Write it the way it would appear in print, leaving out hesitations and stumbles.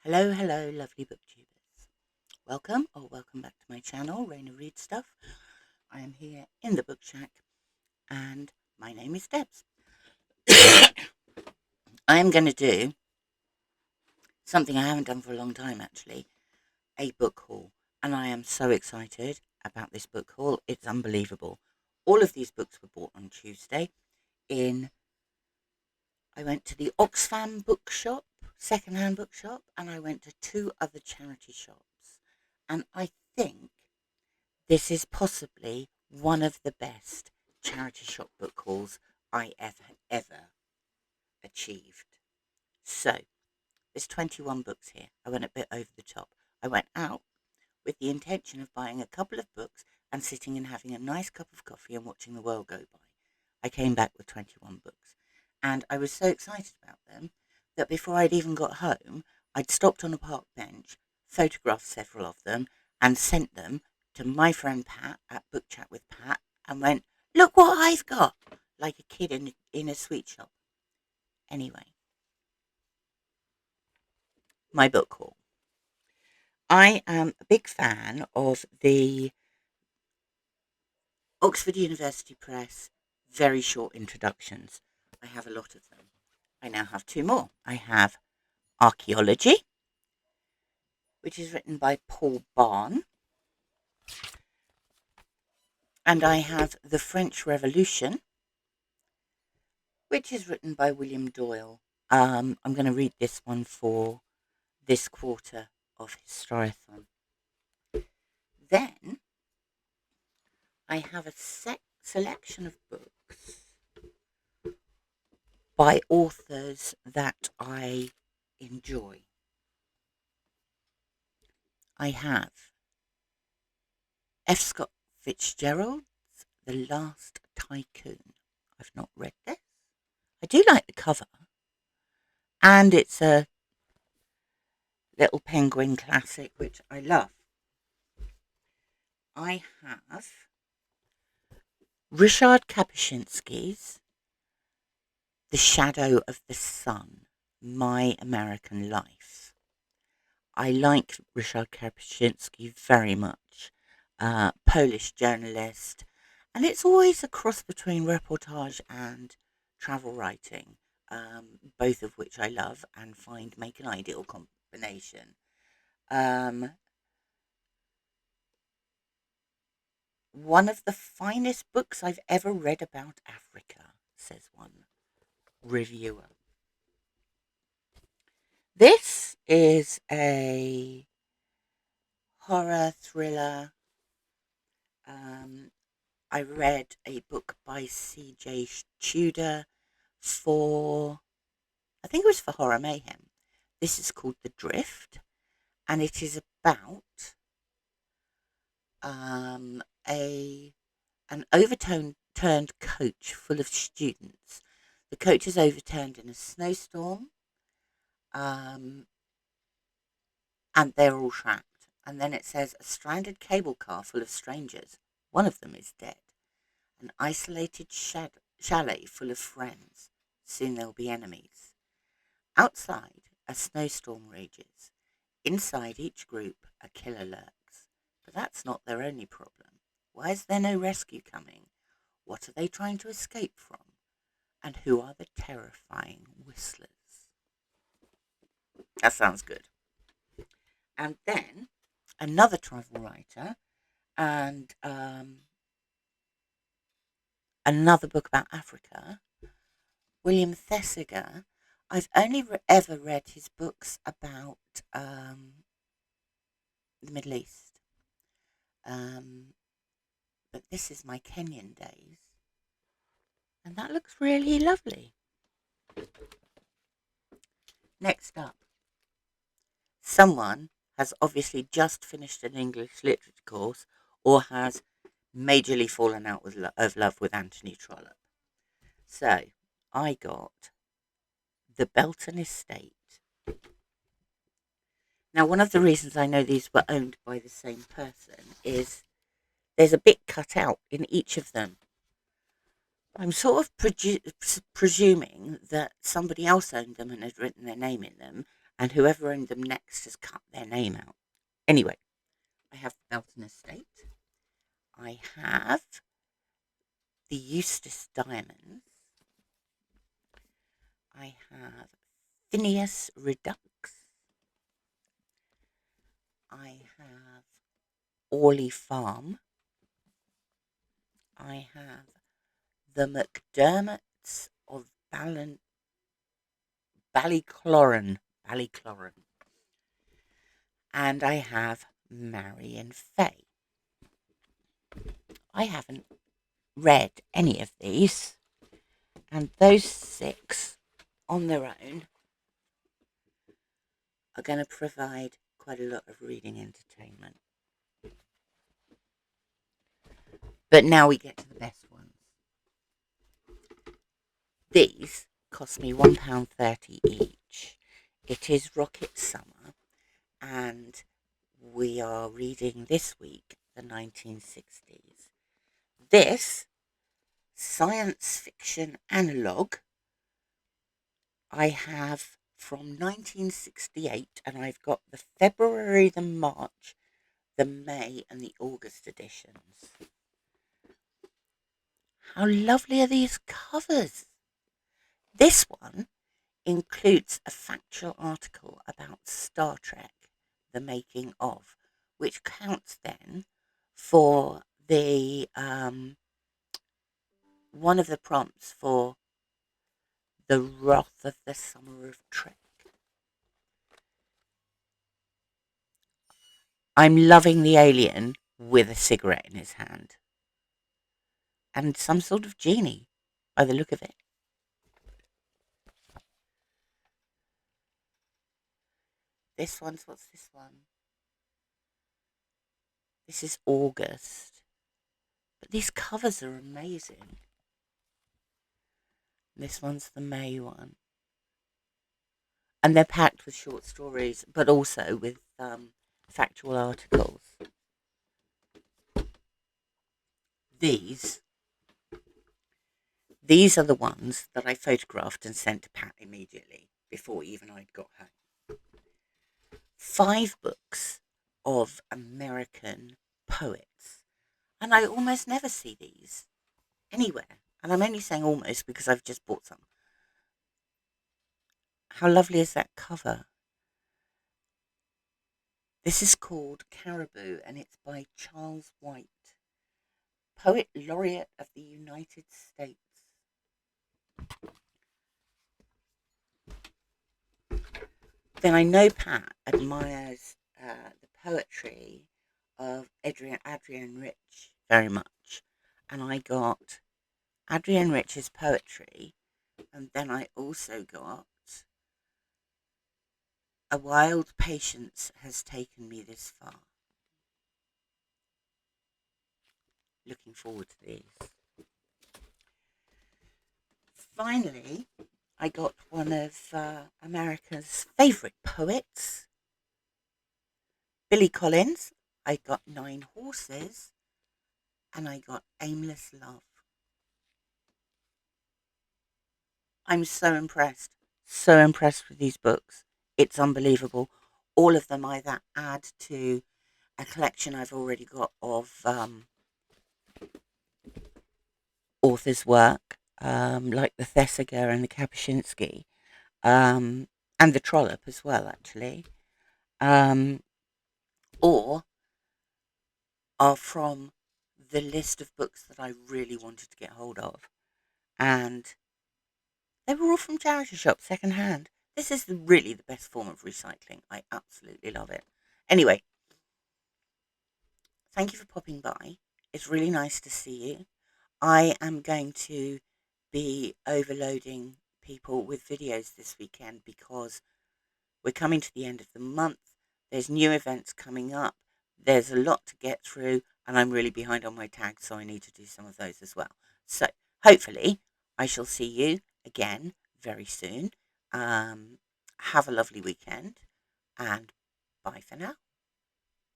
Hello, hello, lovely booktubers. Welcome back to my channel, Raina Read Stuff. I am here in the book shack, and my name is Debs. I am going to do something I haven't done for a long time, actually, a book haul. And I am so excited about this book haul. It's unbelievable. All of these books were bought on Tuesday in, I went to the Oxfam bookshop, secondhand bookshop, and I went to two other charity shops. And I think this is possibly one of the best charity shop book hauls I ever achieved. So, there's 21 books here. I went a bit over the top. I went out with the intention of buying a couple of books and sitting and having a nice cup of coffee and watching the world go by. I came back with 21 books. And I was so excited about them that before I'd even got home, I'd stopped on a park bench, photographed several of them, and sent them to my friend Pat at Book Chat with Pat and went, "Look what I've got!" Like a kid in a sweet shop. Anyway, my book haul. I am a big fan of the Oxford University Press very short introductions. I have a lot of them. I now have two more. I have Archaeology, which is written by Paul Barn, and I have The French Revolution, which is written by William Doyle. I'm going to read this one for this quarter of Historathon. Then I have a selection of books by authors that I enjoy. I have F. Scott Fitzgerald's The Last Tycoon. I've not read this. I do like the cover, and it's a little penguin classic, which I love. I have Ryszard Kapuscinski's The Shadow of the Sun, My American Life. I like Ryszard Kapuscinski very much. Polish journalist, and it's always a cross between reportage and travel writing, both of which I love and find make an ideal combination. One of the finest books I've ever read about Africa, says one reviewer. This is a horror thriller. I read a book by C.J. Tudor I think it was for Horror Mayhem. This is called The Drift, and it is about um, a an overturned coach full of students. The coach is overturned in a snowstorm, um, and they're all trapped. And then it says a stranded cable car full of strangers. One of them is dead. An isolated chalet full of friends. Soon there'll be enemies. Outside, a snowstorm rages. Inside each group, a killer lurks. But that's not their only problem. Why is there no rescue coming? What are they trying to escape from? And who are the terrifying whistlers? That sounds good. And then another travel writer and another book about Africa, William Thesiger. I've only ever read his books about the Middle East. But this is My Kenyan Days. And that looks really lovely. Next up, someone has obviously just finished an English literature course or has majorly fallen out of love with Anthony Trollope. So I got The Belton Estate. Now, one of the reasons I know these were owned by the same person is there's a bit cut out in each of them. I'm sort of presuming that somebody else owned them and had written their name in them, and whoever owned them next has cut their name out. Anyway, I have the Belton Estate. I have the Eustace Diamonds. I have Phineas Redux. I have Orley Farm. I have the McDermotts of Ballycloran. And I have Marion Fay. I haven't read any of these, and those 6 on their own are going to provide quite a lot of reading entertainment. But now we get to the best ones. These cost me £1.30 each. It is Rocket Summer, and we are reading this week the 1960s. This science fiction analogue I have from 1968, and I've got the February, the March, the May, and the August editions. How lovely are these covers? This one includes a factual article about Star Trek, the making of, which counts then for the one of the prompts for the Wrath of the Summer of Trek. I'm loving the alien with a cigarette in his hand. And some sort of genie, by the look of it. What's this one? This is August. But these covers are amazing. This one's the May one. And they're packed with short stories, but also with factual articles. These are the ones that I photographed and sent to Pat immediately, before even I'd got home. 5 books of American poets. And I almost never see these anywhere. And I'm only saying almost because I've just bought some. How lovely is that cover? This is called Caribou, and it's by Charles White, Poet Laureate of the United States. Then I know Pat admires the poetry of Adrienne Rich very much. And I got Adrienne Rich's poetry, and then I also got A Wild Patience Has Taken Me This Far. Looking forward to these. Finally, I got one of America's favourite poets, Billy Collins. I got 9 Horses, and I got Aimless Love. I'm so impressed with these books. It's unbelievable. All of them either add to a collection I've already got of author's work, like the Thesiger and the Kapuscinski, and the Trollope as well, actually, or are from the list of books that I really wanted to get hold of. And they were all from charity shops, second hand. This is really the best form of recycling. I absolutely love it. Anyway, thank you for popping by. It's really nice to see you. I am going to be overloading people with videos this weekend because we're coming to the end of the month. There's new events coming up. There's a lot to get through, and I'm really behind on my tags, so I need to do some of those as well. So hopefully I shall see you again very soon. Have a lovely weekend, and bye for now.